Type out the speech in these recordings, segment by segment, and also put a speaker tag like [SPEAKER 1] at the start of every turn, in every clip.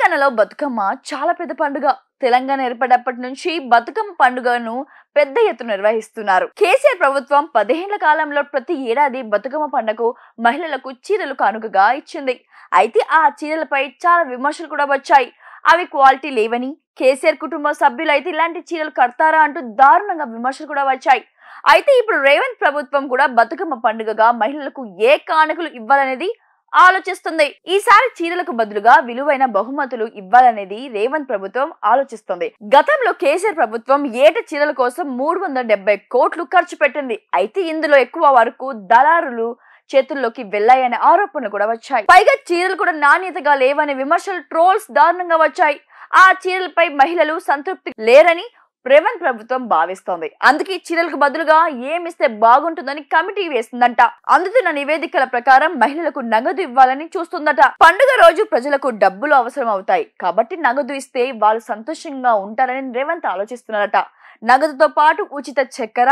[SPEAKER 1] తెలంగాణలో బతుకమ్మ చాలా పెద్ద పండుగ. తెలంగాణ ఏర్పడినప్పటి నుంచి బతుకమ్మ పండుగను పెద్ద ఎత్తున నిర్వహిస్తున్నారు. కేసీఆర్ ప్రభుత్వం 10 ఏళ్ల కాలంలో ప్రతి ఏడాది బతుకమ్మ పండుగకు మహిళలకు చీరలు కానుకగా ఇచ్చింది. అయితే ఆ చీరలపై చాలా విమర్శలు కూడా వచ్చాయి. అవి క్వాలిటీ లేవని, కేసీఆర్ కుటుంబ సభ్యులు అయితే ఇలాంటి చీరలు కడతారా అంటూ దారుణంగా విమర్శలు కూడా వచ్చాయి. అయితే ఇప్పుడు రేవంత్ ప్రభుత్వం కూడా బతుకమ్మ పండుగగా మహిళలకు ఏ కానుకలు ఇవ్వాలనేది ఆలోచిస్తుంది. ఈసారి చీరలకు బదులుగా విలువైన బహుమతులు ఇవ్వాలనేది రేవంత్ ప్రభుత్వం ఆలోచిస్తుంది. గతంలో కేసీఆర్ ప్రభుత్వం ఏట చీరల కోసం 370 కోట్లు ఖర్చు పెట్టింది. అయితే ఇందులో ఎక్కువ వరకు దళారులు చేతుల్లోకి వెళ్లాయనే ఆరోపణలు కూడా వచ్చాయి. పైగా చీరలు కూడా నాణ్యతగా లేవనే విమర్శలు, ట్రోల్స్ దారుణంగా వచ్చాయి. ఆ చీరలపై మహిళలు సంతృప్తి లేరని రేవంత్ ప్రభుత్వం భావిస్తోంది. అందుకే చీరలకు బదులుగా ఏమిస్తే బాగుంటుందని కమిటీ వేస్తుందంట. అందుతున్న నివేదికల ప్రకారం మహిళలకు నగదు ఇవ్వాలని చూస్తుందట. పండుగ రోజు ప్రజలకు డబ్బులు అవసరం అవుతాయి కాబట్టి నగదు ఇస్తే వాళ్ళు సంతోషంగా ఉంటారని రేవంత్ ఆలోచిస్తున్నారట. నగదుతో పాటు ఉచిత చక్కెర,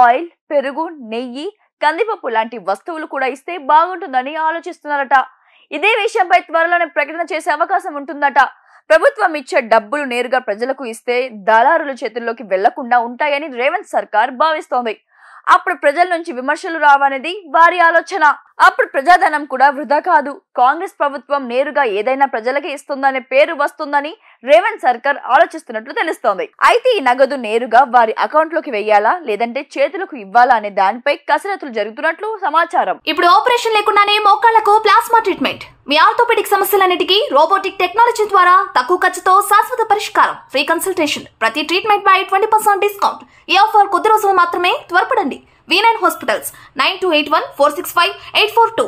[SPEAKER 1] ఆయిల్, పెరుగు, నెయ్యి, కందిపప్పు లాంటి వస్తువులు కూడా ఇస్తే బాగుంటుందని ఆలోచిస్తున్నారట. ఇదే విషయంపై త్వరలోనే ప్రకటన చేసే అవకాశం ఉంటుందట. ప్రభుత్వం ఇచ్చే డబ్బులు నేరుగా ప్రజలకు ఇస్తే దళారుల చేతుల్లోకి వెళ్లకుండా ఉంటాయని రేవంత్ సర్కార్ భావిస్తోంది. అప్పుడు ప్రజల నుంచి విమర్శలు రావనేది వారి ఆలోచన. అప్పుడు ప్రజాధనం కూడా వృధా కాదు. కాంగ్రెస్ ప్రభుత్వం నేరుగా ఏదైనా ప్రజలకి ఇస్తుందనే పేరు వస్తుందని రేవంత్ సర్కార్ ఆలోచిస్తున్నట్లు తెలుస్తోంది. అయితే ఈ నగదు నేరుగా వారి అకౌంట్ లోకి వెయ్యాలా లేదంటే చేతులకు ఇవ్వాలా అనే దానిపై కసరత్తులు జరుగుతున్నట్లు సమాచారం.
[SPEAKER 2] ఇప్పుడు ఆపరేషన్ లేకుండానే మోకాళ్లకు ప్లాస్మా ట్రీట్మెంట్, మీ ఆర్థోపెడిక్ సమస్యలన్నిటికీ రోబోటిక్ టెక్నాలజీ ద్వారా తక్కువ ఖర్చుతో శాశ్వత పరిష్కారం, ఫ్రీ కన్సల్టేషన్, ప్రతి ట్రీట్మెంట్ పై 20% డిస్కౌంట్. ఈ ఆఫర్ కొద్ది రోజులు మాత్రమే. త్వరపడండి. V9 hospitals 9281465842.